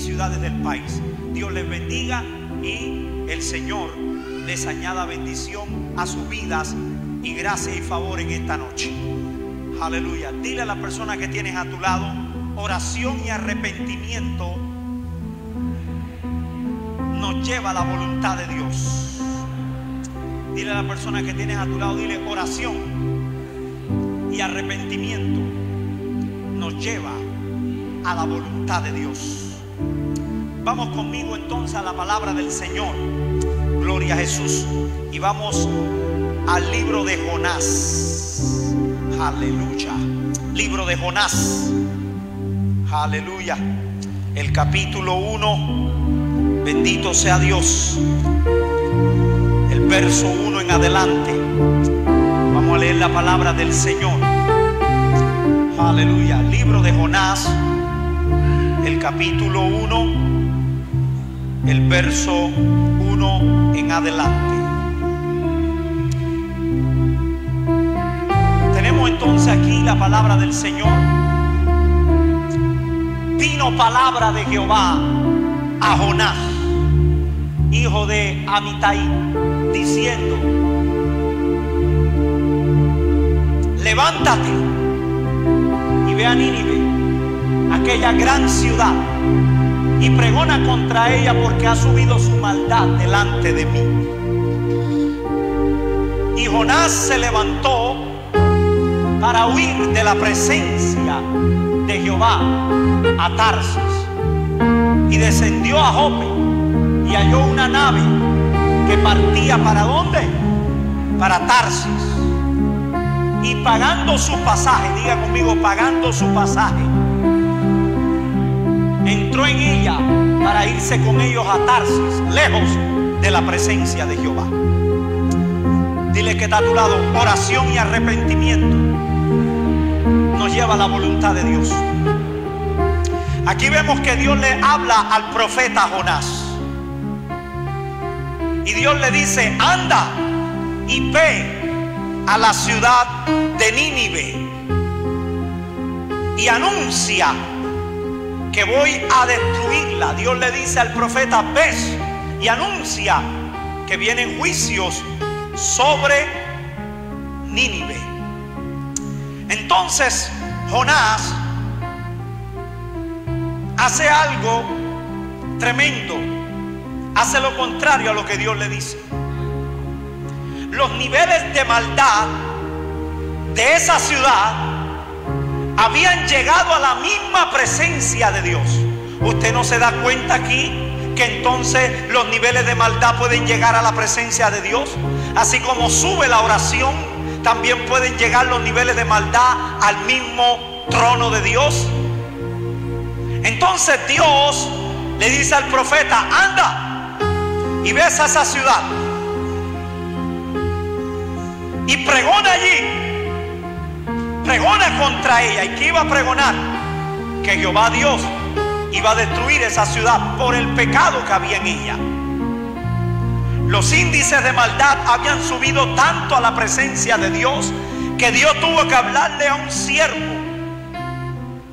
ciudades del país. Dios les bendiga y el Señor les añada bendición a sus vidas y gracia y favor en esta noche. Aleluya. Dile a la persona que tienes a tu lado: oración y arrepentimiento nos lleva a la voluntad de Dios. Dile a la persona que tienes a tu lado, dile: oración y arrepentimiento nos lleva a la voluntad de Dios. Vamos conmigo entonces a la palabra del Señor. Gloria a Jesús. Y vamos al libro de Jonás. Aleluya. Libro de Jonás. Aleluya. El capítulo 1. Bendito sea Dios. El verso 1 en adelante. Vamos a leer la palabra del Señor. Aleluya. Libro de Jonás. El capítulo 1. El verso 1 en adelante. Tenemos entonces aquí la palabra del Señor. Vino palabra de Jehová a Jonás, hijo de Amitai, diciendo: levántate y ve a Nínive, aquella gran ciudad, y pregona contra ella, porque ha subido su maldad delante de mí. Y Jonás se levantó para huir de la presencia de Jehová a Tarsis, y descendió a Jope y halló una nave que partía ¿para dónde? Para Tarsis. Y pagando su pasaje, diga conmigo, pagando su pasaje, entró en ella para irse con ellos a Tarsis, lejos de la presencia de Jehová. Dile que está a tu lado: oración y arrepentimiento nos lleva a la voluntad de Dios. Aquí vemos que Dios le habla al profeta Jonás, y Dios le dice: anda y ve a la ciudad de Nínive y anuncia que voy a destruirla. Dios le dice al profeta: ves y anuncia que vienen juicios sobre Nínive. Entonces Jonás hace algo tremendo, hace lo contrario a lo que Dios le dice. Los niveles de maldad de esa ciudad habían llegado a la misma presencia de Dios. ¿Usted no se da cuenta aquí que entonces los niveles de maldad pueden llegar a la presencia de Dios? Así como sube la oración, también pueden llegar los niveles de maldad al mismo trono de Dios. Entonces Dios le dice al profeta: anda y ves a esa ciudad y pregona allí, pregona contra ella. ¿Y qué iba a pregonar? Que Jehová Dios iba a destruir esa ciudad por el pecado que había en ella. Los índices de maldad habían subido tanto a la presencia de Dios que Dios tuvo que hablarle a un siervo,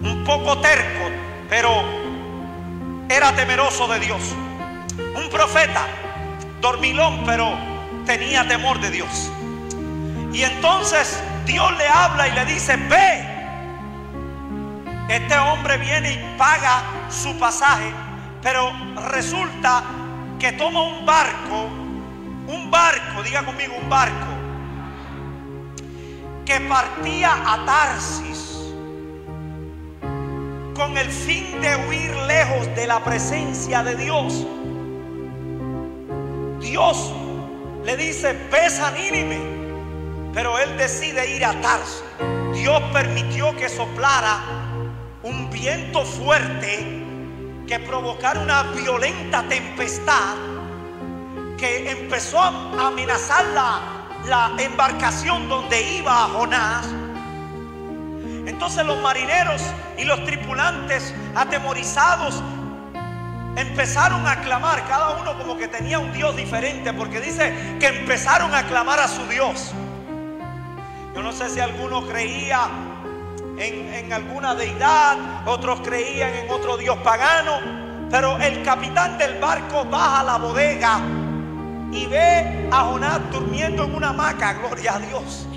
un poco terco, pero era temeroso de Dios, un profeta dormilón, pero tenía temor de Dios. Y entonces Dios le habla y le dice: ve. Este hombre viene y paga su pasaje, pero resulta que toma un barco, diga conmigo, un barco, que partía a Tarsis con el fin de huir lejos de la presencia de Dios. Dios le dice: ves a Nínive, pero él decide ir a Tarsis. Dios permitió que soplara un viento fuerte que provocara una violenta tempestad que empezó a amenazar la embarcación donde iba Jonás. Entonces los marineros y los tripulantes, atemorizados, empezaron a clamar, cada uno como que tenía un Dios diferente, porque dice que empezaron a clamar a su Dios. Yo no sé si alguno creía en alguna deidad, otros creían en otro Dios pagano, Pero el capitán del barco baja a la bodega y ve a Jonás durmiendo en una hamaca. Gloria a Dios.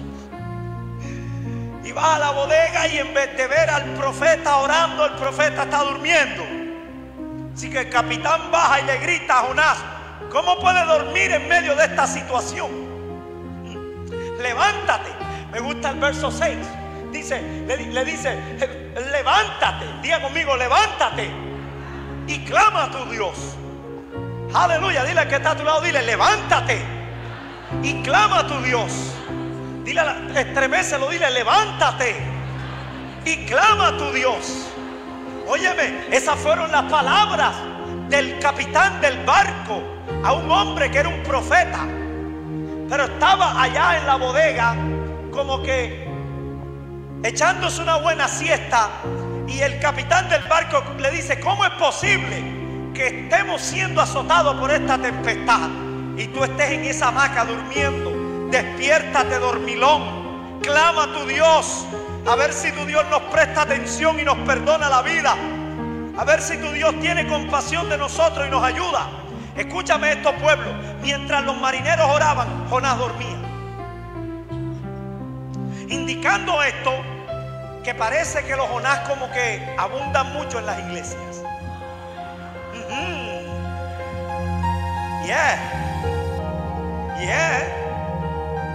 Y va a la bodega y en vez de ver al profeta orando, el profeta está durmiendo. Así que el capitán baja y le grita a Jonás: ¿cómo puede dormir en medio de esta situación? Levántate. Me gusta el verso 6. Le dice: levántate. Diga conmigo: levántate y clama a tu Dios. Aleluya. Dile al que está a tu lado, dile: levántate y clama a tu Dios. Dile, estreméselo, dile: levántate y clama a tu Dios. Óyeme, esas fueron las palabras del capitán del barco a un hombre que era un profeta, pero estaba allá en la bodega como que echándose una buena siesta. Y el capitán del barco le dice: ¿cómo es posible que estemos siendo azotados por esta tempestad y tú estés en esa hamaca durmiendo? Despiértate, dormilón, clama a tu Dios, a ver si tu Dios nos presta atención y nos perdona la vida, a ver si tu Dios tiene compasión de nosotros y nos ayuda. Escúchame esto, pueblo: mientras los marineros oraban, Jonás dormía. Indicando esto, que parece que los Jonás como que abundan mucho en las iglesias.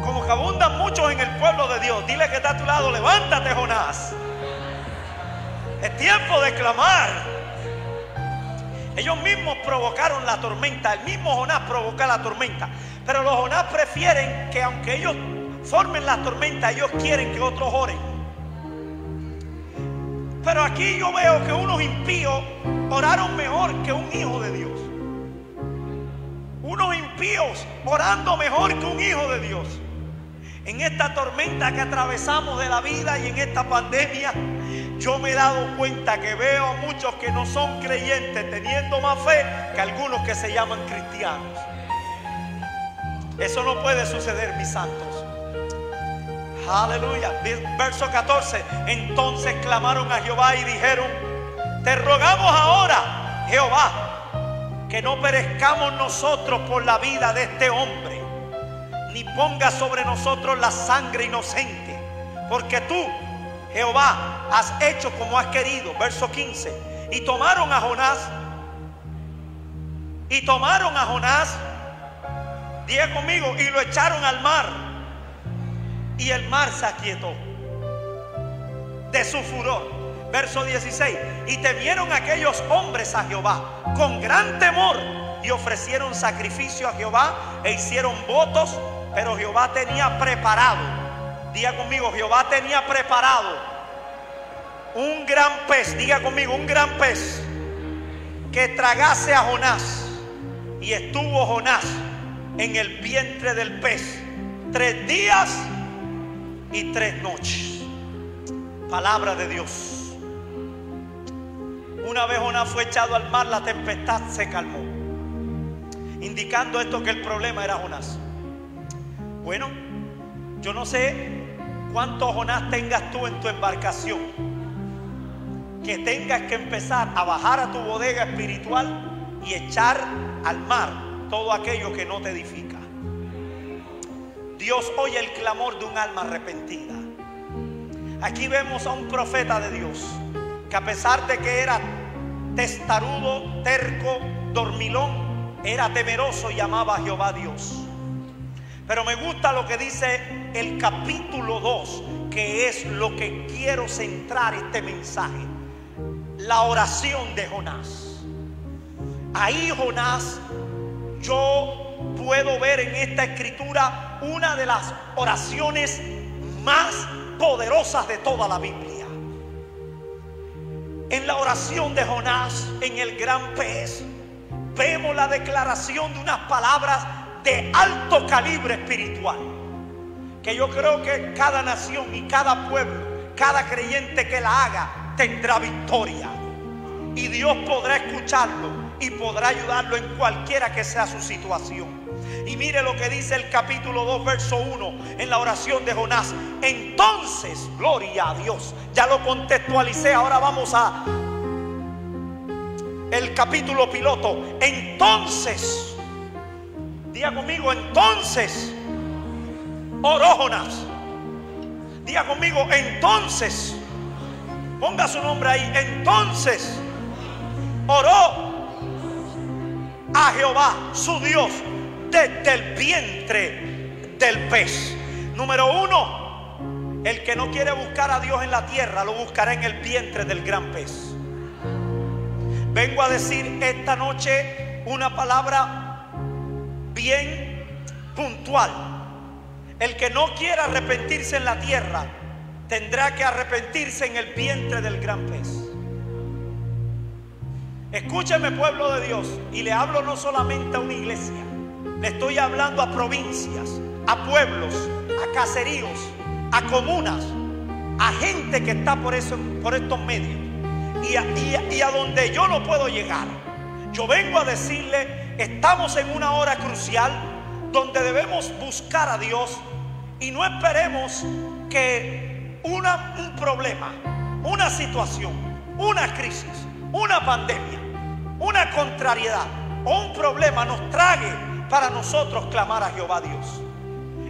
Como que abundan mucho en el pueblo de Dios. Dile que está a tu lado: levántate, Jonás. Es tiempo de clamar. Ellos mismos provocaron la tormenta. El mismo Jonás provoca la tormenta. Pero los Jonás prefieren que, aunque ellos formen la tormenta, ellos quieren que otros oren. Pero aquí yo veo que unos impíos oraron mejor que un hijo de Dios. Unos impíos orando mejor que un hijo de Dios. En esta tormenta que atravesamos de la vida y en esta pandemia, yo me he dado cuenta que veo a muchos que no son creyentes teniendo más fe que algunos que se llaman cristianos. Eso no puede suceder, mis santos. Aleluya. Verso 14. Entonces clamaron a Jehová y dijeron: te rogamos ahora, Jehová, que no perezcamos nosotros por la vida de este hombre, ni ponga sobre nosotros la sangre inocente, porque tú, Jehová, has hecho como has querido. Verso 15. Y tomaron a Jonás, diga conmigo, y lo echaron al mar, y el mar se aquietó de su furor. Verso 16. Y temieron aquellos hombres a Jehová con gran temor, y ofrecieron sacrificio a Jehová e hicieron votos. Pero Jehová tenía preparado, diga conmigo, Jehová tenía preparado un gran pez, diga conmigo, un gran pez que tragase a Jonás. Y estuvo Jonás en el vientre del pez 3 días y 3 noches. Palabra de Dios. Una vez Jonás fue echado al mar, la tempestad se calmó, indicando esto que el problema era Jonás. Bueno, yo no sé cuánto Jonás tengas tú en tu embarcación, que tengas que empezar a bajar a tu bodega espiritual y echar al mar todo aquello que no te edifica. Dios oye el clamor de un alma arrepentida. Aquí vemos a un profeta de Dios que, a pesar de que era testarudo, terco, dormilón, era temeroso y amaba a Jehová Dios. Pero me gusta lo que dice el capítulo 2, que es lo que quiero centrar este mensaje: la oración de Jonás. Ahí Jonás, yo puedo ver en esta escritura una de las oraciones más poderosas de toda la Biblia. En la oración de Jonás, en el gran pez, vemos la declaración de unas palabras de alto calibre espiritual, que yo creo que cada nación y cada pueblo, cada creyente que la haga, tendrá victoria, y Dios podrá escucharlo y podrá ayudarlo en cualquiera que sea su situación. Y mire lo que dice el capítulo 2, verso 1, en la oración de Jonás. Entonces, gloria a Dios, ya lo contextualicé, ahora vamos a el capítulo piloto. Entonces, diga conmigo, entonces oró Jonás. Diga conmigo, entonces, ponga su nombre ahí. Entonces oró a Jehová su Dios desde el vientre del pez. Número uno, el que no quiere buscar a Dios en la tierra, lo buscará en el vientre del gran pez. Vengo a decir esta noche una palabra bien puntual. El que no quiera arrepentirse en la tierra, tendrá que arrepentirse en el vientre del gran pez. Escúcheme, pueblo de Dios, y le hablo no solamente a una iglesia, le estoy hablando a provincias, a pueblos, a caseríos, a comunas, a gente que está por estos medios y a donde yo no puedo llegar. Yo vengo a decirle, estamos en una hora crucial donde debemos buscar a Dios y no esperemos que un problema, una situación, una crisis, una pandemia, una contrariedad o un problema nos trague para nosotros clamar a Jehová Dios.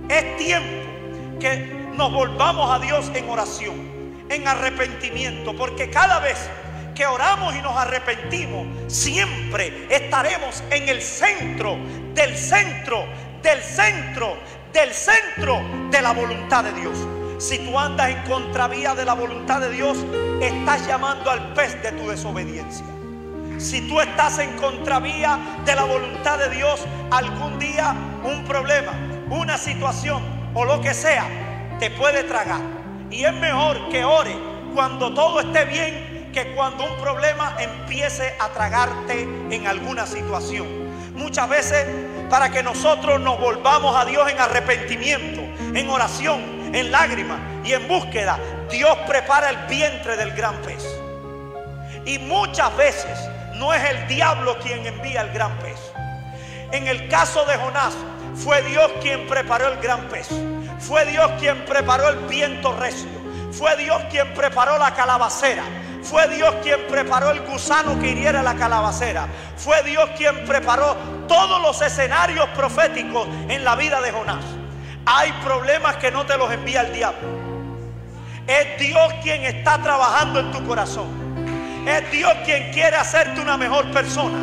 Es tiempo que nos volvamos a Dios en oración, en arrepentimiento, porque cada vez que oramos y nos arrepentimos, siempre estaremos en el centro del centro del centro del centro de la voluntad de Dios. Si tú andas en contravía de la voluntad de Dios, estás llamando al pez de tu desobediencia. Si tú estás en contravía de la voluntad de Dios, algún día un problema, una situación o lo que sea te puede tragar. Y es mejor que ore cuando todo esté bien que cuando un problema empiece a tragarte en alguna situación. Muchas veces, para que nosotros nos volvamos a Dios en arrepentimiento, en oración, en lágrimas y en búsqueda, Dios prepara el vientre del gran pez. Y muchas veces no es el diablo quien envía el gran pez. En el caso de Jonás, fue Dios quien preparó el gran pez. Fue Dios quien preparó el viento recio. Fue Dios quien preparó la calabacera. Fue Dios quien preparó el gusano que hiriera la calabacera. Fue Dios quien preparó todos los escenarios proféticos en la vida de Jonás. Hay problemas que no te los envía el diablo. Es Dios quien está trabajando en tu corazón. Es Dios quien quiere hacerte una mejor persona.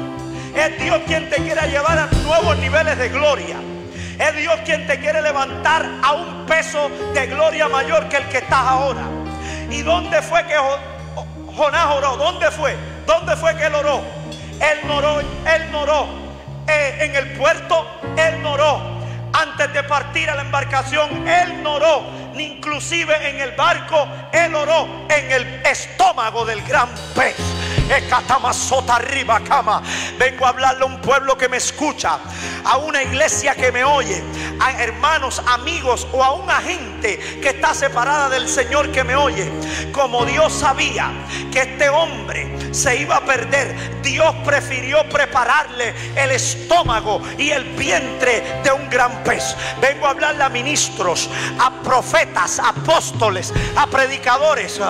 Es Dios quien te quiere llevar a nuevos niveles de gloria. Es Dios quien te quiere levantar a un peso de gloria mayor que el que estás ahora. ¿Y dónde fue que Jonás oró? ¿Dónde fue? ¿Dónde fue que él oró? Él no oró en el puerto. Él no oró antes de partir a la embarcación. Él no oró ni inclusive en el barco. Él oró en el estómago del gran pez. Vengo a hablarle a un pueblo que me escucha, a una iglesia que me oye, a hermanos, amigos o a una gente que está separada del Señor que me oye. Como Dios sabía que este hombre se iba a perder, Dios prefirió prepararle el estómago y el vientre de un gran pez. Vengo a hablarle a ministros, a profetas, a apóstoles, a predicadores.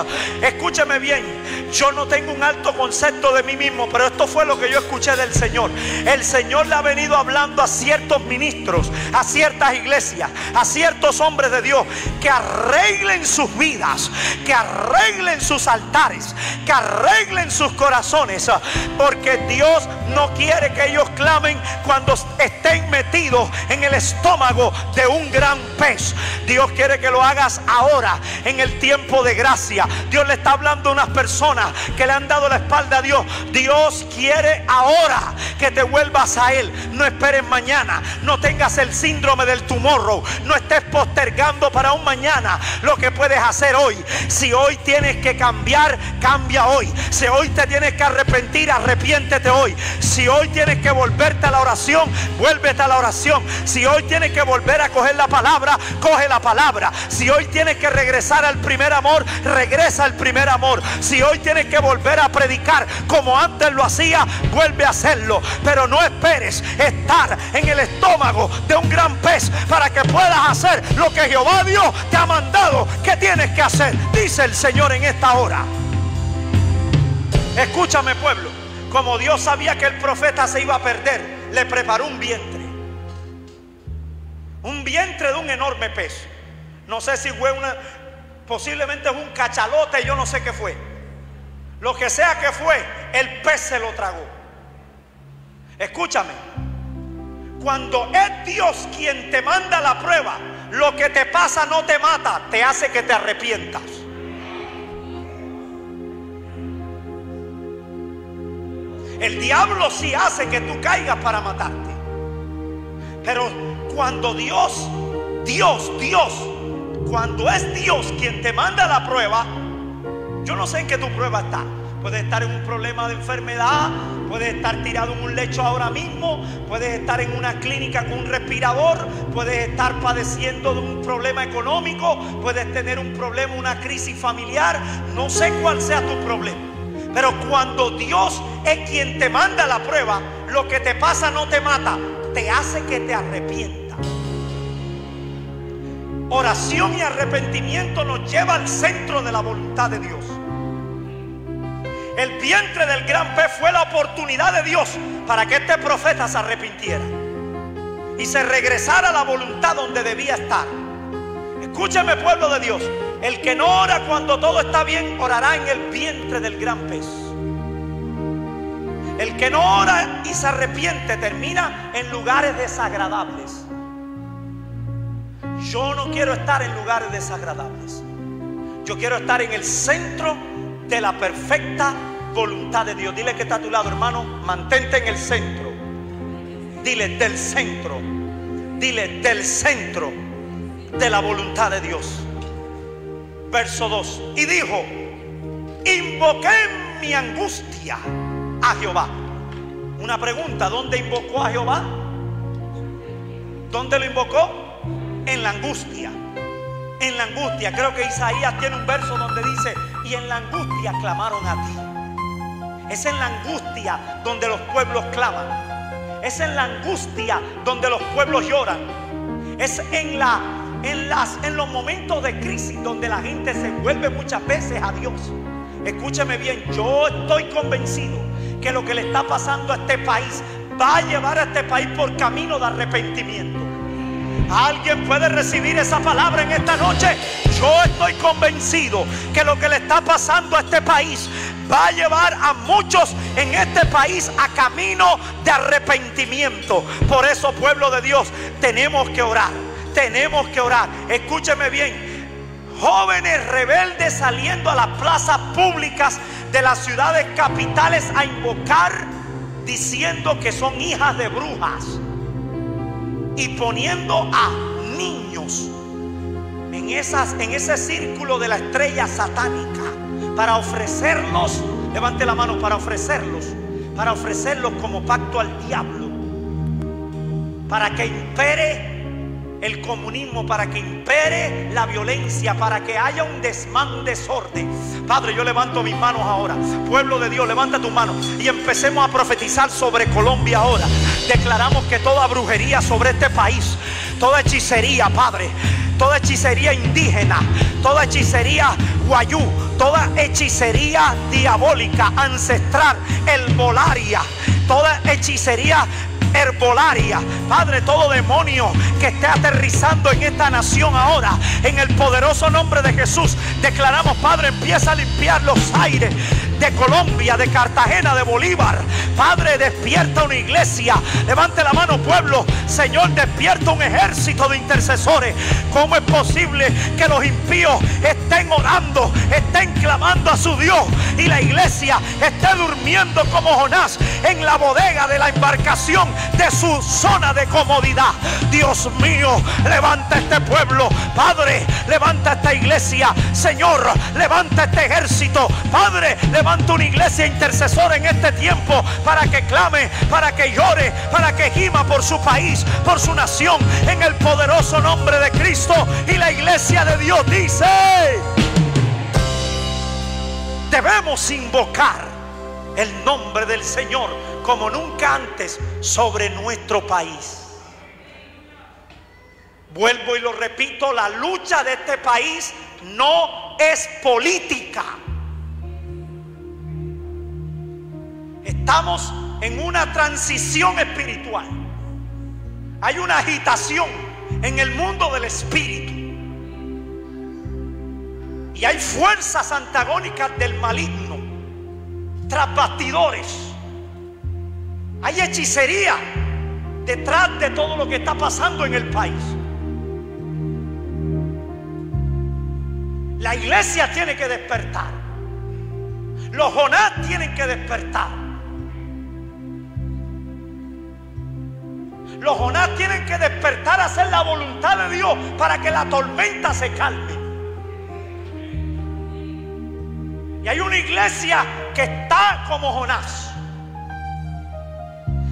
Escúcheme bien, yo no tengo un alto concepto de mí mismo, pero esto fue lo que yo escuché del Señor. El Señor le ha venido hablando a ciertos ministros, a ciertas iglesias, a ciertos hombres de Dios, que arreglen sus vidas, que arreglen sus altares, que arreglen sus corazones, porque Dios no quiere que ellos clamen cuando estén metidos en el estómago de un gran pez. Dios quiere que lo hagas ahora, en el tiempo de gracia. Dios le está hablando a unas personas que le han dado la espalda a Dios. Dios quiere ahora que te vuelvas a Él. No esperes mañana. No tengas el síndrome del tomorrow. No estés postergando para un mañana lo que puedes hacer hoy. Si hoy tienes que cambiar, cambia hoy. Si hoy te tienes que arrepentir, arrepiéntete hoy. Si hoy tienes que volverte a la oración, vuélvete a la oración. Si hoy tienes que volver a coger la palabra, coge la palabra. Si hoy tienes que regresar al primer amor, regresa al primer amor. Si hoy tienes que volver a predicar como antes lo hacía, vuelve a hacerlo. Pero no esperes estar en el estómago de un gran pez para que puedas hacer lo que Jehová Dios te ha mandado que tienes que hacer, dice el Señor en esta hora. Escúchame, pueblo, como Dios sabía que el profeta se iba a perder, le preparó un vientre de un enorme peso. No sé si fue posiblemente es un cachalote, yo no sé qué fue. Lo que sea que fue, el pez se lo tragó. Escúchame, cuando es Dios quien te manda la prueba, lo que te pasa no te mata, te hace que te arrepientas. El diablo sí hace que tú caigas para matarte. Pero cuando cuando es Dios quien te manda la prueba, yo no sé en qué tu prueba está. Puedes estar en un problema de enfermedad, puedes estar tirado en un lecho ahora mismo, puedes estar en una clínica con un respirador, puedes estar padeciendo de un problema económico, puedes tener un problema, una crisis familiar. No sé cuál sea tu problema, pero cuando Dios es quien te manda la prueba, lo que te pasa no te mata, te hace que te arrepientas. Oración y arrepentimiento nos lleva al centro de la voluntad de Dios. El vientre del gran pez fue la oportunidad de Dios para que este profeta se arrepintiera y se regresara a la voluntad donde debía estar. Escúchame, pueblo de Dios, el que no ora cuando todo está bien, orará en el vientre del gran pez. El que no ora y se arrepiente termina en lugares desagradables. Yo no quiero estar en lugares desagradables. Yo quiero estar en el centro de la perfecta voluntad de Dios. Dile que está a tu lado, hermano, mantente en el centro. Dile del centro. Dile del centro de la voluntad de Dios. Verso 2. Y dijo: invoqué en mi angustia a Jehová. Una pregunta: ¿dónde invocó a Jehová? ¿Dónde lo invocó? En la angustia. En la angustia. Creo que Isaías tiene un verso donde dice: y en la angustia clamaron a ti. Es en la angustia donde los pueblos claman. Es en la angustia donde los pueblos lloran. Es en los momentos de crisis donde la gente se vuelve muchas veces a Dios. Escúcheme bien, yo estoy convencido que lo que le está pasando a este país va a llevar a este país por camino de arrepentimiento. ¿Alguien puede recibir esa palabra en esta noche? Yo estoy convencido que lo que le está pasando a este país va a llevar a muchos en este país a camino de arrepentimiento. Por eso, pueblo de Dios, tenemos que orar. Tenemos que orar. Escúcheme bien. Jóvenes rebeldes saliendo a las plazas públicas de las ciudades capitales a invocar, diciendo que son hijas de brujas, y poniendo a niños en ese círculo de la estrella satánica para ofrecerlos, levante la mano, para ofrecerlos como pacto al diablo, para que impere el comunismo, para que impere la violencia, para que haya un desorden. Padre, yo levanto mis manos ahora. Pueblo de Dios, levanta tus manos y empecemos a profetizar sobre Colombia ahora. Declaramos que toda brujería sobre este país, toda hechicería, Padre, toda hechicería indígena, toda hechicería guayú, toda hechicería diabólica, ancestral, herbolaria, toda hechicería herbolaria, Padre, todo demonio que esté aterrizando en esta nación ahora, en el poderoso nombre de Jesús, declaramos, Padre, empieza a limpiar los aires de Colombia, de Cartagena, de Bolívar. Padre, despierta una iglesia. Levante la mano, pueblo. Señor, despierta un ejército de intercesores. ¿Cómo es posible que los impíos estén orando, estén clamando a su Dios, y la iglesia esté durmiendo como Jonás en la bodega de la embarcación de su zona de comodidad? Dios mío, levanta este pueblo. Padre, levanta esta iglesia. Señor, levanta este ejército. Padre, levanta una iglesia intercesora en este tiempo, para que clame, para que llore, para que gima por su país, por su nación, en el poderoso nombre de Cristo. Y la iglesia de Dios dice: debemos invocar el nombre del Señor como nunca antes sobre nuestro país. Vuelvo y lo repito, la lucha de este país no es política. Estamos en una transición espiritual. Hay una agitación en el mundo del espíritu. Y hay fuerzas antagónicas del maligno tras bastidores. Hay hechicería detrás de todo lo que está pasando en el país. La iglesia tiene que despertar. Los Jonás tienen que despertar. Los Jonás tienen que despertar a hacer la voluntad de Dios para que la tormenta se calme. Y hay una iglesia que está como Jonás,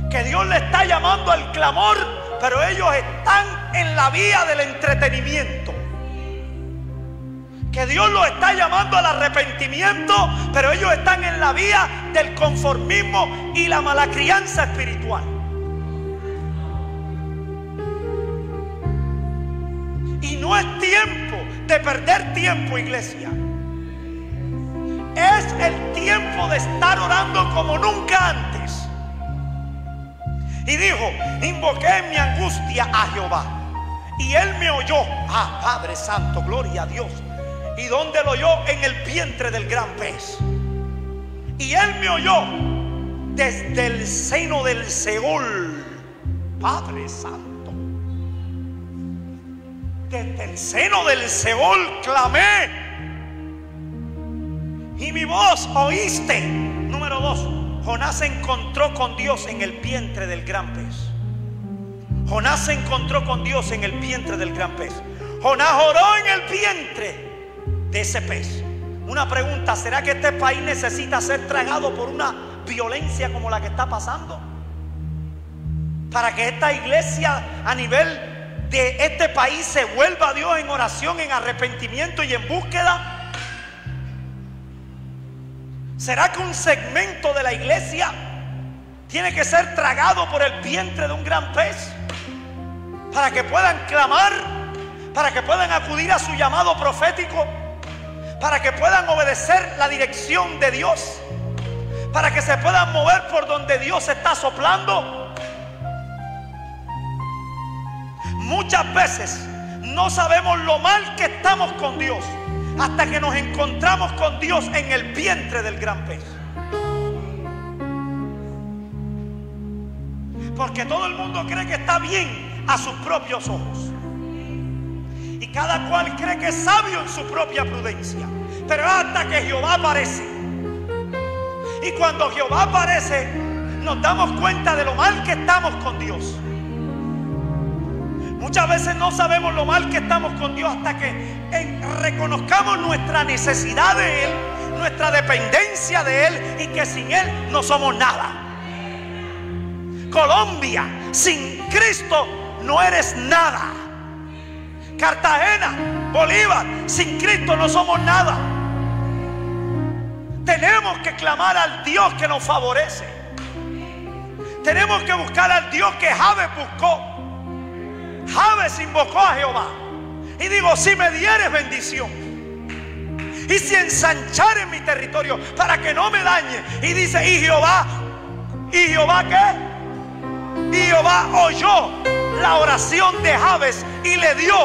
que Dios le está llamando al clamor, pero ellos están en la vía del entretenimiento. Que Dios los está llamando al arrepentimiento, pero ellos están en la vía del conformismo y la mala crianza espiritual. Y no es tiempo de perder tiempo, iglesia. Es el tiempo de estar orando como nunca antes. Y dijo: invoqué en mi angustia a Jehová, y Él me oyó. Ah, Padre Santo, gloria a Dios. ¿Y dónde lo oyó? En el vientre del gran pez. Y Él me oyó desde el seno del Seol. Padre Santo, desde el seno del Seol clamé, y mi voz oíste. Número 2, Jonás se encontró con Dios en el vientre del gran pez. Jonás se encontró con Dios en el vientre del gran pez. Jonás oró en el vientre de ese pez. Una pregunta: ¿será que este país necesita ser tragado por una violencia como la que está pasando? Para que esta iglesia a nivel de este país se vuelva a Dios en oración, en arrepentimiento y en búsqueda. ¿Será que un segmento de la iglesia tiene que ser tragado por el vientre de un gran pez para que puedan clamar, para que puedan acudir a su llamado profético, para que puedan obedecer la dirección de Dios, para que se puedan mover por donde Dios está soplando? Muchas veces no sabemos lo mal que estamos con Dios hasta que nos encontramos con Dios en el vientre del gran pez. Porque todo el mundo cree que está bien a sus propios ojos, y cada cual cree que es sabio en su propia prudencia. Pero hasta que Jehová aparece, y cuando Jehová aparece nos damos cuenta de lo mal que estamos con Dios. Muchas veces no sabemos lo mal que estamos con Dios hasta que reconozcamos nuestra necesidad de Él, nuestra dependencia de Él, y que sin Él no somos nada. Colombia, sin Cristo no eres nada. Cartagena, Bolívar, sin Cristo no somos nada. Tenemos que clamar al Dios que nos favorece. Tenemos que buscar al Dios que Jabes buscó. Jabes invocó a Jehová y digo: si me dieres bendición y si ensanchares mi territorio para que no me dañe. Y dice: ¿y Jehová qué? Y Jehová oyó la oración de Jabes y le dio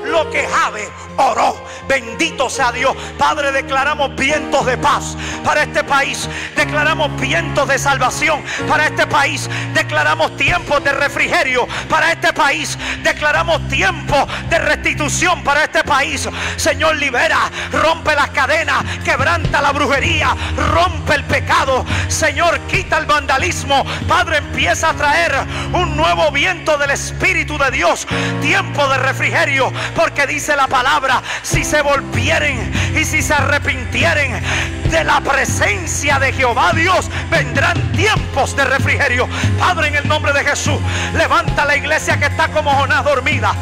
lo que Jabes oró. Bendito sea Dios. Padre, declaramos vientos de paz para este país. Declaramos vientos de salvación para este país. Declaramos tiempos de refrigerio para este país. Declaramos tiempos de restitución para este país. Señor, libera, rompe las cadenas, quebranta la brujería, rompe el pecado. Señor, quita el vandalismo. Padre, empieza a traer un nuevo viento del Espíritu de Dios. Tiempo de refrigerio, porque dice la palabra: si se volvieren y si se arrepintieren de la presencia de Jehová Dios, vendrán tiempos de refrigerio. Padre, en el nombre de Jesús, levanta la iglesia que está como Jonás, dormida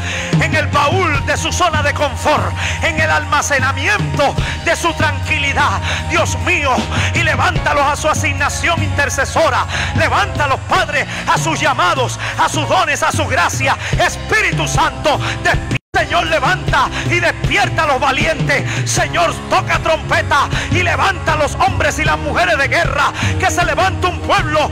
en el baúl de su zona de confort, en el almacenamiento de su tranquilidad, Dios mío, y levántalos a su asignación intercesora. Levántalos, Padre, a sus llamados, a sus dones, a su gracia. Espíritu Santo, despierta Señor, levanta y despierta a los valientes. Señor, toca trompeta y levanta a los hombres y las mujeres de guerra. Que se levante un pueblo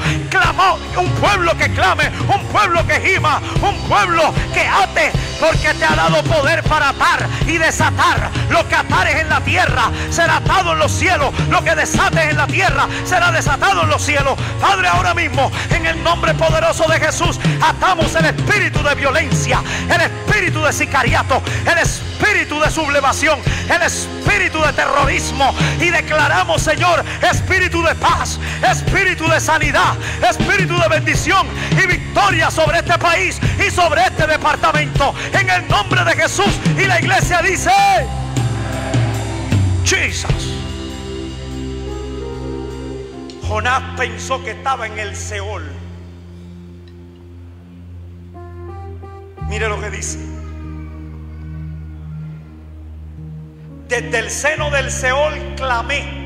un pueblo que clame, un pueblo que gima, un pueblo que ate, porque te ha dado poder para atar y desatar. Lo que atares en la tierra será atado en los cielos. Lo que desates en la tierra será desatado en los cielos. Padre, ahora mismo, en el nombre poderoso de Jesús, atamos el espíritu de violencia, el espíritu de sicariato, el espíritu de sublevación, el espíritu de terrorismo, y declaramos, Señor, espíritu de paz, espíritu de sanidad, espíritu de bendición y victoria sobre este país y sobre este departamento, en el nombre de Jesús. Y la iglesia dice: Jesus. Jonás pensó que estaba en el Seol. Mire lo que dice: desde el seno del Seol clamé.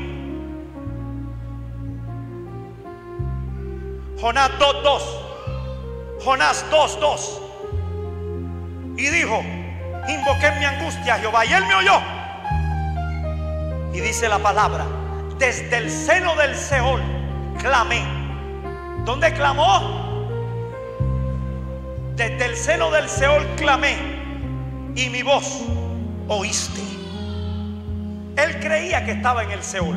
Jonás 2:2. Jonás 2:2. Y dijo: invoqué en mi angustia a Jehová y él me oyó. Y dice la palabra: desde el seno del Seol clamé. ¿Dónde clamó? Desde el seno del Seol clamé y mi voz oíste. Él creía que estaba en el Seol.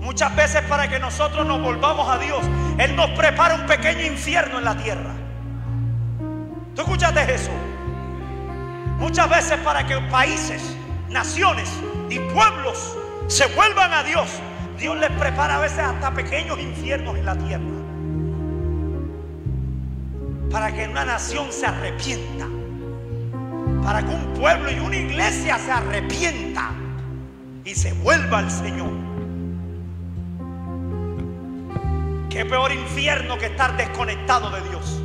Muchas veces, para que nosotros nos volvamos a Dios, Él nos prepara un pequeño infierno en la tierra. ¿Tú escuchaste eso? Muchas veces, para que países, naciones y pueblos se vuelvan a Dios, Dios les prepara a veces hasta pequeños infiernos en la tierra, para que una nación se arrepienta, para que un pueblo y una iglesia se arrepienta y se vuelva al Señor. Qué peor infierno que estar desconectado de Dios.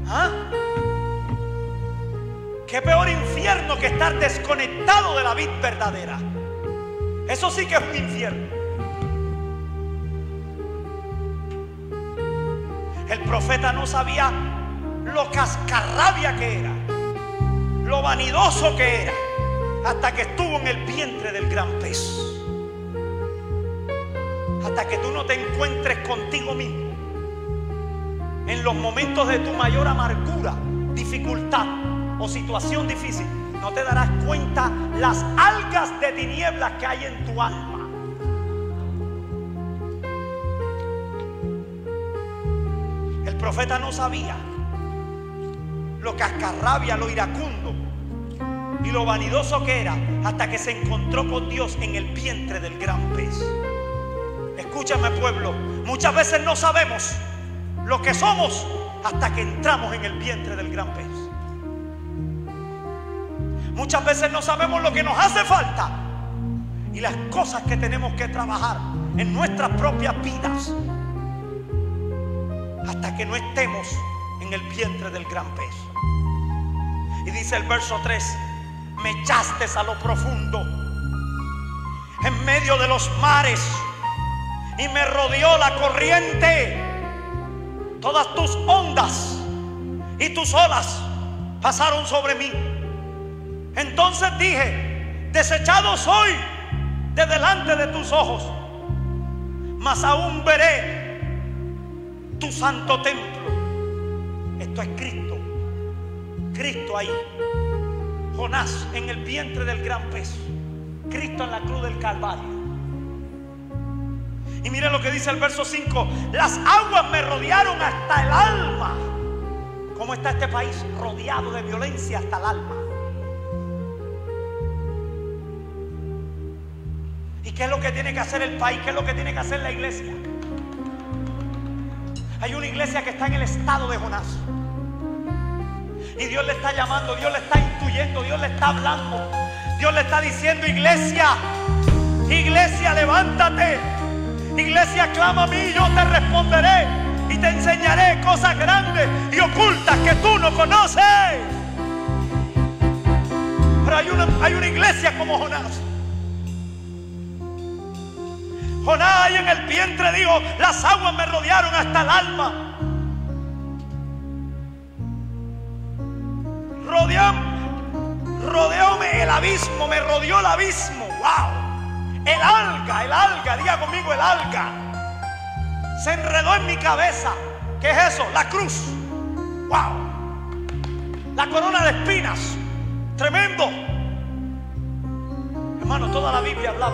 ¿Ah? Qué peor infierno que estar desconectado de la vid verdadera. Eso sí que es un infierno. El profeta no sabía lo cascarrabia que era, lo vanidoso que era, hasta que estuvo en el vientre del gran pez. Hasta que tú no te encuentres contigo mismo en los momentos de tu mayor amargura, dificultad o situación difícil, no te darás cuenta las algas de tinieblas que hay en tu alma. El profeta no sabía lo cascarrabia, lo iracundo y lo vanidoso que era, hasta que se encontró con Dios en el vientre del gran pez. Escúchame, pueblo, muchas veces no sabemos lo que somos hasta que entramos en el vientre del gran pez. Muchas veces no sabemos lo que nos hace falta y las cosas que tenemos que trabajar en nuestras propias vidas hasta que no estemos en el vientre del gran pez. Y dice el verso 3: me echaste a lo profundo, en medio de los mares, y me rodeó la corriente. Todas tus ondas y tus olas pasaron sobre mí. Entonces dije: desechado soy de delante de tus ojos, mas aún veré tu santo templo. Esto es Cristo. Cristo ahí. Jonás en el vientre del gran pez. Cristo en la cruz del Calvario. Y mire lo que dice el verso 5: las aguas me rodearon hasta el alma. ¿Cómo está este país? Rodeado de violencia hasta el alma. ¿Y qué es lo que tiene que hacer el país? ¿Qué es lo que tiene que hacer la iglesia? Hay una iglesia que está en el estado de Jonás. Y Dios le está llamando, Dios le está intuyendo, Dios le está hablando. Dios le está diciendo: iglesia, iglesia, levántate. Iglesia, clama a mí y yo te responderé y te enseñaré cosas grandes y ocultas que tú no conoces. Pero hay una iglesia como Jonás. Jonás ahí en el vientre dijo: las aguas me rodearon hasta el alma. rodeóme el abismo, me rodeó el abismo. Wow. El alga, diga conmigo, el alga se enredó en mi cabeza. ¿Qué es eso? La cruz. Wow. La corona de espinas. Tremendo. Hermano, toda la Biblia habla,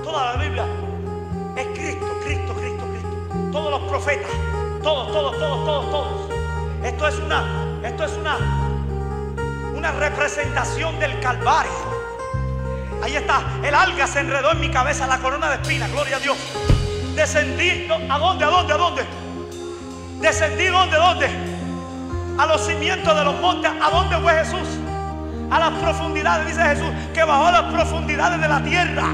toda la Biblia es Cristo. Todos los profetas, todos. Esto es una representación del Calvario. Ahí está, el alga se enredó en mi cabeza, la corona de espinas, gloria a Dios. Descendí, ¿a dónde? Descendí, ¿dónde? A los cimientos de los montes. ¿A dónde fue Jesús? A las profundidades, dice Jesús, que bajó a las profundidades de la tierra.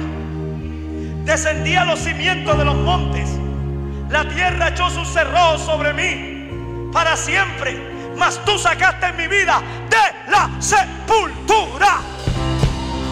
Descendí a los cimientos de los montes. La tierra echó sus cerrojos sobre mí para siempre. Mas tú sacaste mi vida de la sepultura.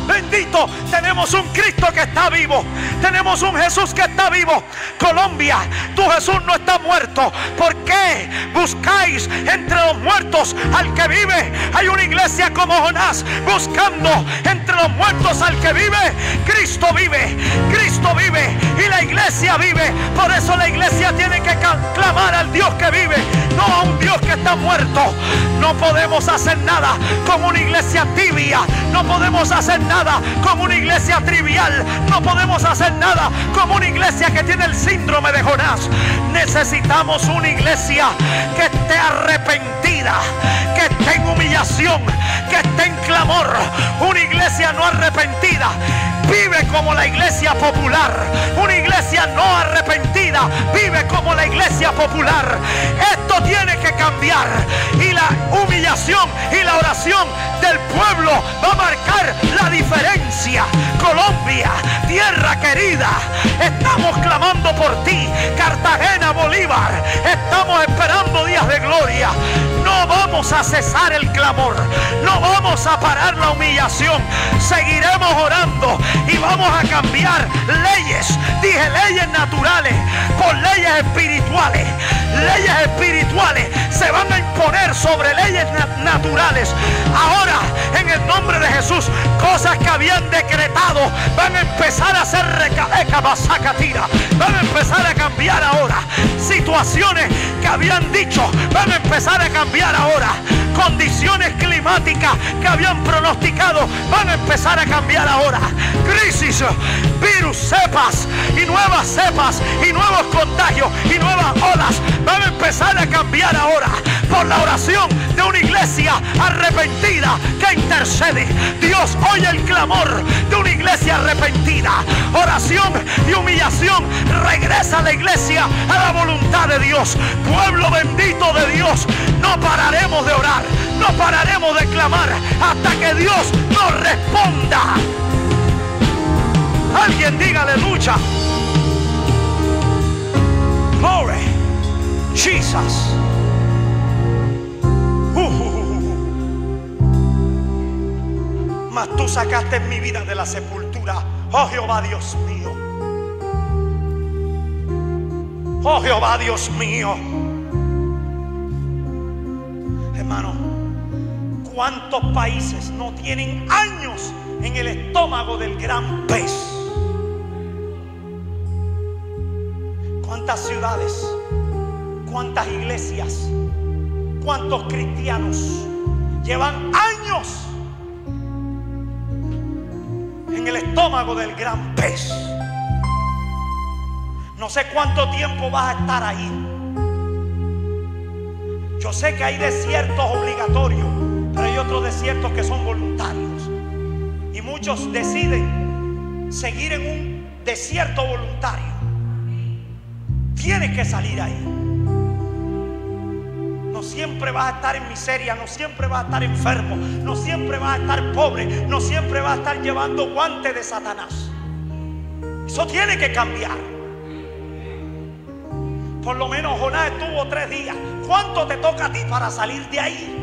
Bendito, tenemos un Cristo que está vivo. Tenemos un Jesús que está vivo. Colombia, tu Jesús no está muerto. ¿Por qué buscáis entre los muertos al que vive? Hay una iglesia como Jonás buscando entre los muertos al que vive. Cristo vive, Cristo vive y la iglesia vive. Por eso la iglesia tiene que clamar al Dios que vive, no a un Dios que está muerto. No podemos hacer nada con una iglesia tibia. No podemos hacer nada con una iglesia trivial. No podemos hacer nada con una iglesia que tiene el síndrome de Jonás. Necesitamos una iglesia que esté arrepentida, que esté en humillación, que esté en clamor. Una iglesia no arrepentida vive como la iglesia popular. Una iglesia no arrepentida vive como la iglesia popular. Esto tiene que cambiar, y la humillación y la oración del pueblo va a marcar la diferencia. Colombia, tierra querida, estamos clamando por ti. Cartagena, Bolívar, estamos esperando días de gloria. No vamos a cesar el clamor, no vamos a parar la humillación. Seguiremos orando y vamos a cambiar leyes. Dije leyes naturales por leyes espirituales. Leyes espirituales se van a imponer sobre leyes naturales. Ahora, en el nombre de Jesús, cosas que habían decretado van a empezar a ser van a empezar a cambiar ahora. Situaciones que habían dicho van a empezar a cambiar ahora. Condiciones climáticas que habían pronosticado van a empezar a cambiar ahora. Crisis, virus, cepas y nuevos contagios y nuevas olas van a empezar a cambiar ahora por la oración de una iglesia arrepentida que intercede. Dios oye el clamor de una iglesia arrepentida. Oración y humillación. Regresa a la iglesia a la voluntad de Dios. Pueblo bendito de Dios, no pararemos de orar, no pararemos de clamar hasta que Dios nos responda. Alguien diga aleluya. Glory, Jesus. Mas tú sacaste mi vida de la sepultura. Oh Jehová Dios mío. Oh Jehová Dios mío. Hermano, ¿cuántos países no tienen años en el estómago del gran pez? ¿Cuántas ciudades? ¿Cuántas iglesias? ¿Cuántos cristianos llevan años en el estómago del gran pez? No sé cuánto tiempo vas a estar ahí. Yo sé que hay desiertos obligatorios, pero hay otros desiertos que son voluntarios. Y muchos deciden seguir en un desierto voluntario. Tienes que salir ahí. No siempre vas a estar en miseria, no siempre vas a estar enfermo, no siempre vas a estar pobre, no siempre vas a estar llevando guantes de Satanás. Eso tiene que cambiar. Por lo menos Jonás estuvo 3 días. ¿Cuánto te toca a ti para salir de ahí?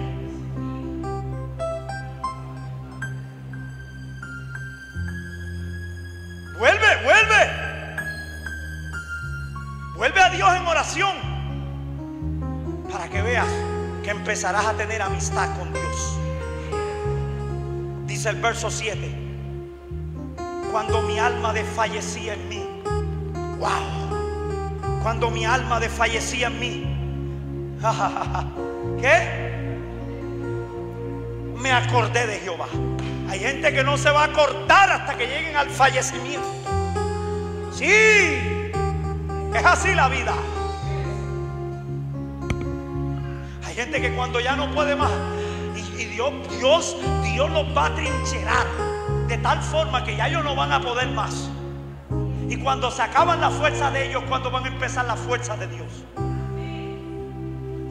Vuelve a Dios en oración para que veas que empezarás a tener amistad con Dios. Dice el verso 7: cuando mi alma desfallecía en mí. Wow. Cuando mi alma desfallecía en mí. ¿Qué? Me acordé de Jehová. Hay gente que no se va a acordar hasta que lleguen al fallecimiento. Sí, es así la vida. Hay gente que cuando ya no puede más, y Dios los va a trincherar de tal forma que ya ellos no van a poder más. Y cuando se acaban las fuerzas de ellos, cuando van a empezar las fuerzas de Dios.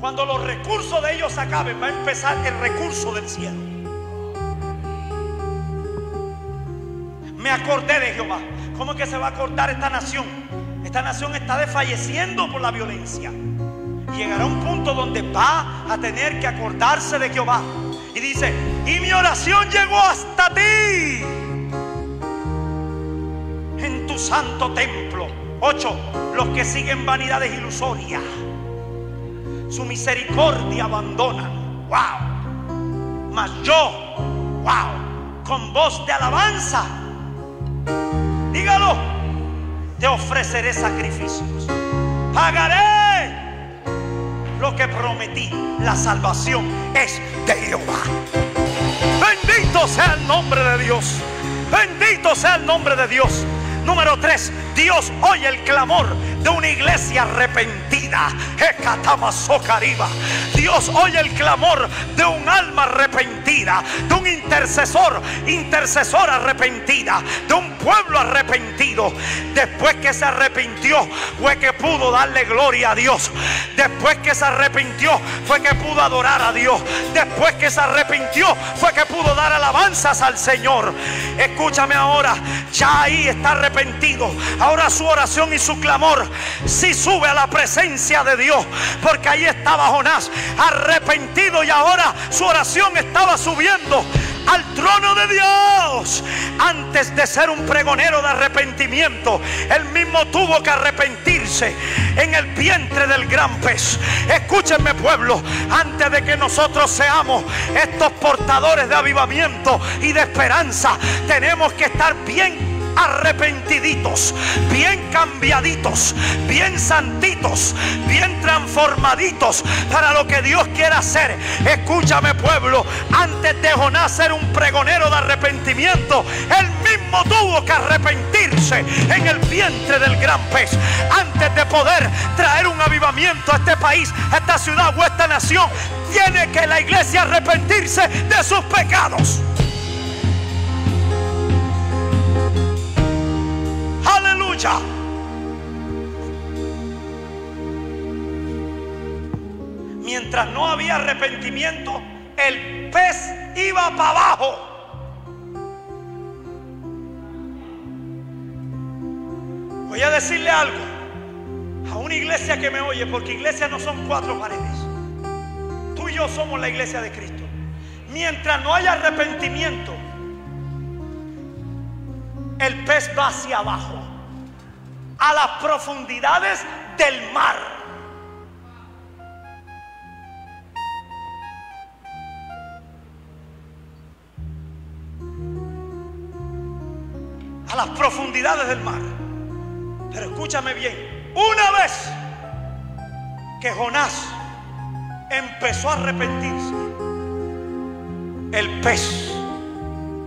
Cuando los recursos de ellos se acaben, va a empezar el recurso del cielo. Me acordé de Jehová. ¿Cómo es que se va a acordar esta nación? Esta nación está desfalleciendo por la violencia. Llegará un punto donde va a tener que acordarse de Jehová. Y dice: y mi oración llegó hasta ti en tu santo templo. 8. Los que siguen vanidades ilusorias, su misericordia abandonan. Wow. Mas yo, wow, con voz de alabanza, dígalo, te ofreceré sacrificios. Pagaré lo que prometí. La salvación es de Jehová. Bendito sea el nombre de Dios. Bendito sea el nombre de Dios. Número 3. Dios oye el clamor de una iglesia arrepentida. Dios oye el clamor de un alma arrepentida, de un intercesor arrepentida, de un pueblo arrepentido. Después que se arrepintió fue que pudo darle gloria a Dios. Después que se arrepintió fue que pudo adorar a Dios. Después que se arrepintió fue que pudo dar alabanzas al Señor. Escúchame ahora, ya ahí está arrepentido. Ahora su oración y su clamor sí sube a la presencia de Dios, porque ahí estaba Jonás arrepentido, y ahora su oración estaba subiendo al trono de Dios. Antes de ser un pregonero de arrepentimiento, él mismo tuvo que arrepentirse en el vientre del gran pez. Escúchenme, pueblo, antes de que nosotros seamos estos portadores de avivamiento y de esperanza, tenemos que estar bien arrepentiditos, bien cambiaditos, bien santitos, bien transformaditos para lo que Dios quiere hacer. Escúchame, pueblo, antes de Jonás ser un pregonero de arrepentimiento, él mismo tuvo que arrepentirse en el vientre del gran pez. Antes de poder traer un avivamiento a este país, a esta ciudad o a esta nación, tiene que la iglesia arrepentirse de sus pecados. Aleluya. Mientras no había arrepentimiento, el pez iba para abajo. Voy a decirle algo a una iglesia que me oye, porque iglesia no son 4 paredes. Tú y yo somos la iglesia de Cristo. Mientras no haya arrepentimiento, el pez va hacia abajo, a las profundidades del mar. A las profundidades del mar. Pero escúchame bien, una vez que Jonás empezó a arrepentirse, el pez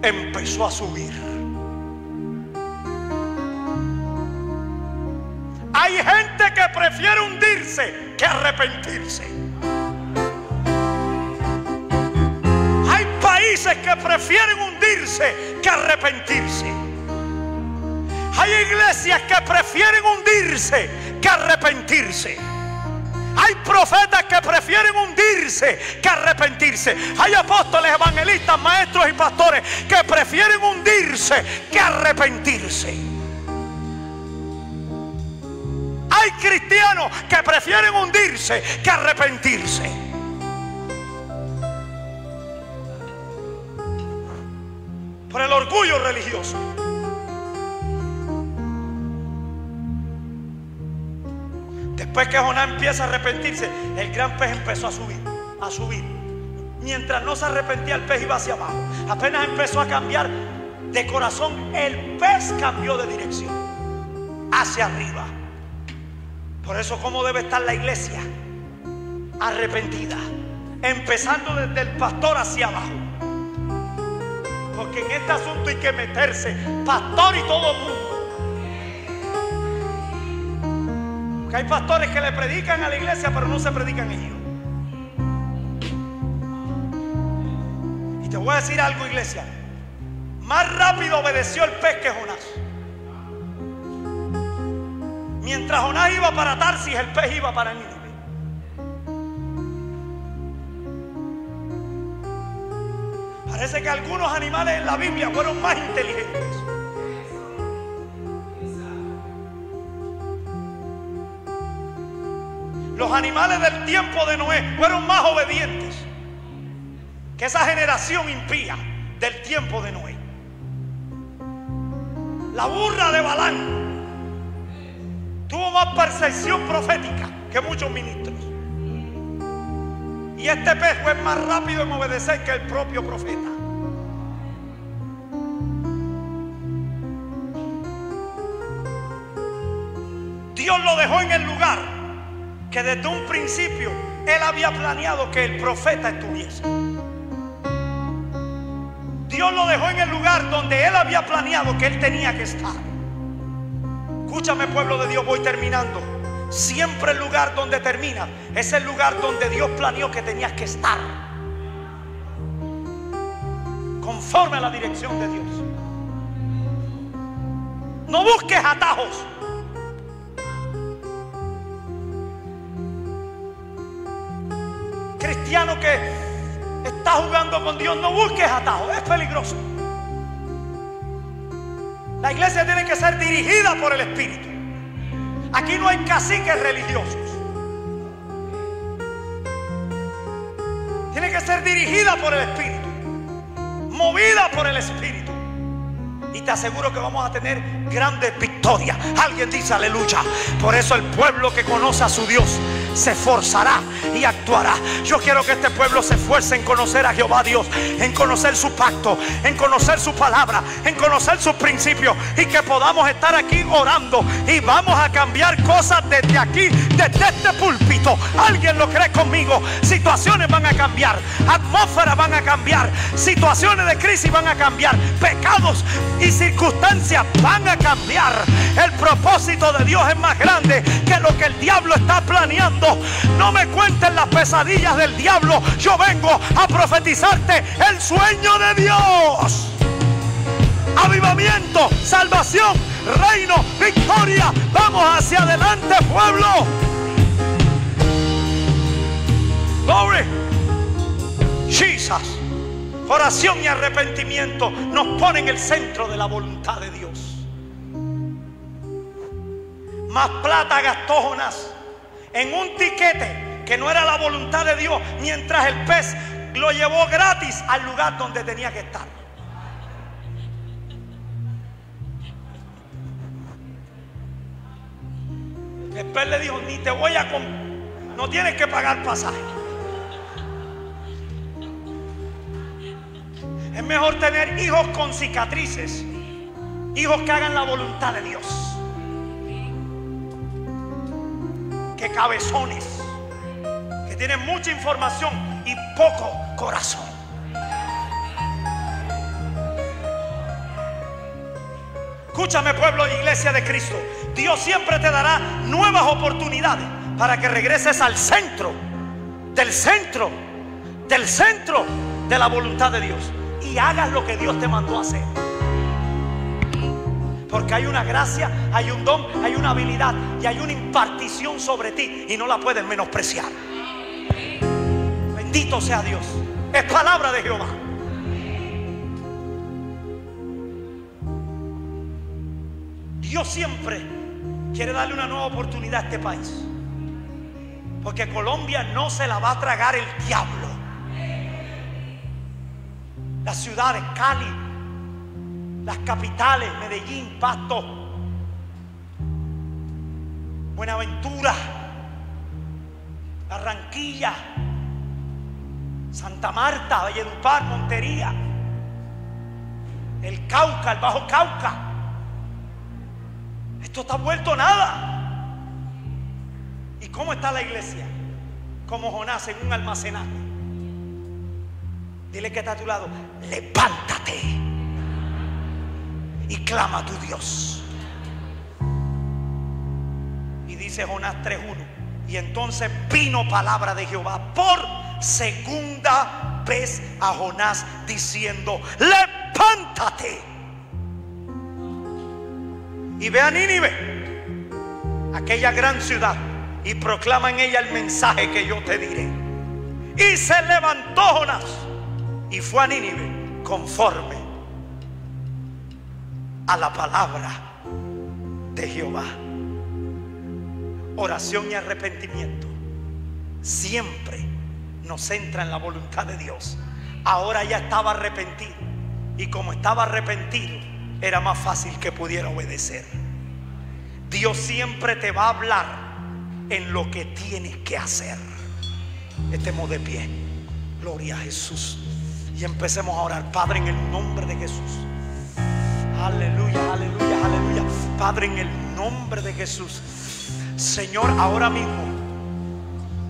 empezó a subir. Hay gente que prefiere hundirse que arrepentirse. Hay países que prefieren hundirse que arrepentirse. Hay iglesias que prefieren hundirse que arrepentirse. Hay profetas que prefieren hundirse que arrepentirse. Hay apóstoles, evangelistas, maestros y pastores que prefieren hundirse que arrepentirse. Hay cristianos que prefieren hundirse que arrepentirse. Por el orgullo religioso. Después que Jonás empieza a arrepentirse, el gran pez empezó a subir, a subir. Mientras no se arrepentía, el pez iba hacia abajo. Apenas empezó a cambiar de corazón, el pez cambió de dirección hacia arriba. Por eso, ¿cómo debe estar la iglesia? Arrepentida, empezando desde el pastor hacia abajo. Porque en este asunto hay que meterse, pastor y todo el mundo. Porque hay pastores que le predican a la iglesia, pero no se predican ellos. Y te voy a decir algo, iglesia: más rápido obedeció el pez que Jonás. Mientras Jonás iba para Tarsis, el pez iba para Nínive. Parece que algunos animales en la Biblia fueron más inteligentes. Los animales del tiempo de Noé fueron más obedientes que esa generación impía del tiempo de Noé. La burra de Balán tuvo más percepción profética que muchos ministros. Y este pez fue más rápido en obedecer que el propio profeta. Dios lo dejó en el lugar que desde un principio Él había planeado que el profeta estuviese. Dios lo dejó en el lugar donde Él había planeado que Él tenía que estar. Escúchame, pueblo de Dios, voy terminando. Siempre el lugar donde termina es el lugar donde Dios planeó que tenías que estar, conforme a la dirección de Dios. No busques atajos. Cristiano que está jugando con Dios, no busques atajos, es peligroso. La iglesia tiene que ser dirigida por el Espíritu. Aquí no hay caciques religiosos. Tiene que ser dirigida por el Espíritu, movida por el Espíritu. Y te aseguro que vamos a tener grandes victorias. Alguien dice aleluya. Por eso el pueblo que conoce a su Dios se esforzará y actuará. Yo quiero que este pueblo se esfuerce en conocer a Jehová Dios, en conocer su pacto, en conocer su palabra, en conocer sus principios, y que podamos estar aquí orando, y vamos a cambiar cosas desde aquí, desde este púlpito. ¿Alguien lo cree conmigo? Situaciones van a cambiar, atmósferas van a cambiar, situaciones de crisis van a cambiar, pecados y circunstancias van a cambiar. El propósito de Dios es más grande que lo que el diablo está planeando. No me cuenten las pesadillas del diablo. Yo vengo a profetizarte el sueño de Dios. Avivamiento, salvación, reino, victoria. Vamos hacia adelante, pueblo. Glory. Jesus. Oración y arrepentimiento nos ponen en el centro de la voluntad de Dios. Más plata gastó Jonás en un tiquete que no era la voluntad de Dios, mientras el pez lo llevó gratis al lugar donde tenía que estar. El pez le dijo: ni te voy a no tienes que pagar pasaje. Es mejor tener hijos con cicatrices, hijos que hagan la voluntad de Dios, que cabezones que tienen mucha información y poco corazón. Escúchame, pueblo y iglesia de Cristo. Dios siempre te dará nuevas oportunidades para que regreses al centro de la voluntad de Dios y hagas lo que Dios te mandó a hacer. Porque hay una gracia, hay un don, hay una habilidad y hay una impartición sobre ti, y no la puedes menospreciar. Bendito sea Dios. Es palabra de Jehová. Dios siempre quiere darle una nueva oportunidad a este país, porque Colombia no se la va a tragar el diablo. Las ciudades, Cali, las capitales, Medellín, Pasto, Buenaventura, Barranquilla, Santa Marta, Valledupar, Montería, el Cauca, el Bajo Cauca. Esto está vuelto nada. ¿Y cómo está la iglesia? Como Jonás en un almacenaje. Dile que está a tu lado: levántate y clama a tu Dios. Y dice Jonás 3:1: y entonces vino palabra de Jehová por segunda vez a Jonás diciendo: levántate y ve a Nínive, aquella gran ciudad, y proclama en ella el mensaje que yo te diré. Y se levantó Jonás y fue a Nínive conforme a la palabra de Jehová. Oración y arrepentimiento siempre nos centra en la voluntad de Dios. Ahora ya estaba arrepentido, y como estaba arrepentido, era más fácil que pudiera obedecer. Dios siempre te va a hablar en lo que tienes que hacer. Estemos de pie. Gloria a Jesús. Y empecemos a orar. Padre, en el nombre de Jesús. Aleluya, aleluya, aleluya. Padre, en el nombre de Jesús. Señor, ahora mismo,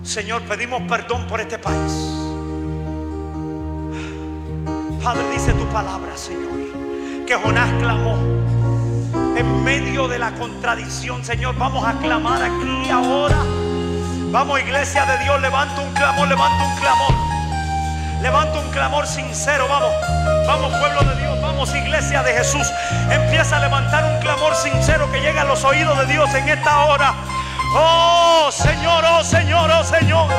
Señor, pedimos perdón por este país. Padre, dice tu palabra, Señor, que Jonás clamó en medio de la contradicción. Señor, vamos a clamar aquí ahora. Vamos, iglesia de Dios, levanta un clamor, levanta un clamor. Levanta un clamor sincero, vamos. Vamos, pueblo de Dios, vamos, iglesia de Jesús. Empieza a levantar un clamor sincero que llegue a los oídos de Dios en esta hora. Oh Señor, oh Señor, oh Señor.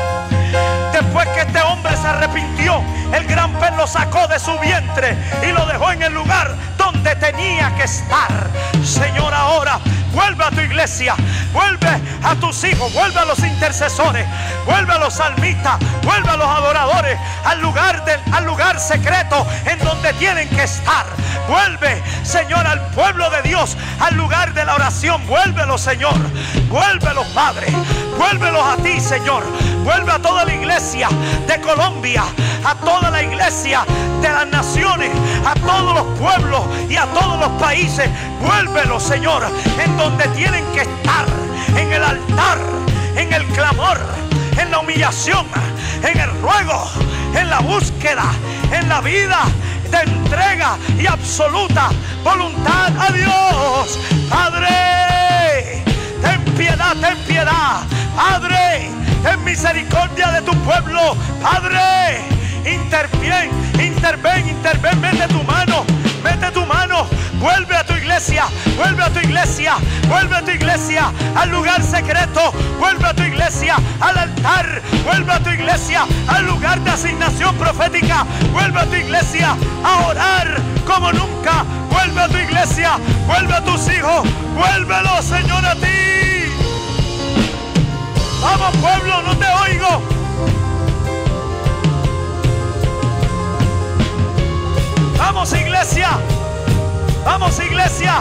Después que este hombre se arrepintió, el gran pez lo sacó de su vientre y lo dejó en el lugar donde tenía que estar. Señor, ahora vuelve a tu iglesia, vuelve a tus hijos, vuelve a los intercesores, vuelve a los salmistas, vuelve a los adoradores al lugar secreto en donde tienen que estar. Vuelve, Señor, al pueblo de Dios al lugar de la oración. Vuélvelo, Señor, vuélvelos, Padre, vuélvelos a ti, Señor. Vuelve a toda la iglesia de Colombia, a toda la iglesia de las naciones, a todos los pueblos y a todos los países. Vuélvelos, Señor, en donde tienen que estar, en el altar, en el clamor, en la humillación, en el ruego, en la búsqueda, en la vida de entrega y absoluta voluntad a Dios. Padre, ten piedad, ten piedad. Padre, ten misericordia de tu pueblo. Padre, interven, interven, interven. Mete tu mano, mete tu mano. Vuelve a tu iglesia, vuelve a tu iglesia, vuelve a tu iglesia al lugar secreto, vuelve a tu iglesia al altar, vuelve a tu iglesia al lugar de asignación profética, vuelve a tu iglesia a orar como nunca, vuelve a tu iglesia, vuelve a tus hijos, vuélvelo, Señor, a ti. Vamos, pueblo, no te oigo. Vamos, iglesia. Vamos, iglesia.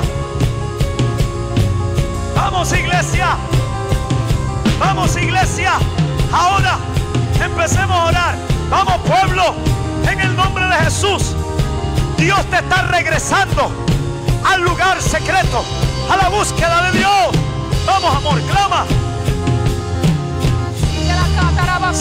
Vamos, iglesia. Vamos, iglesia. Ahora empecemos a orar. Vamos, pueblo, en el nombre de Jesús. Dios te está regresando al lugar secreto, a la búsqueda de Dios. Vamos, amor, clama. Rama,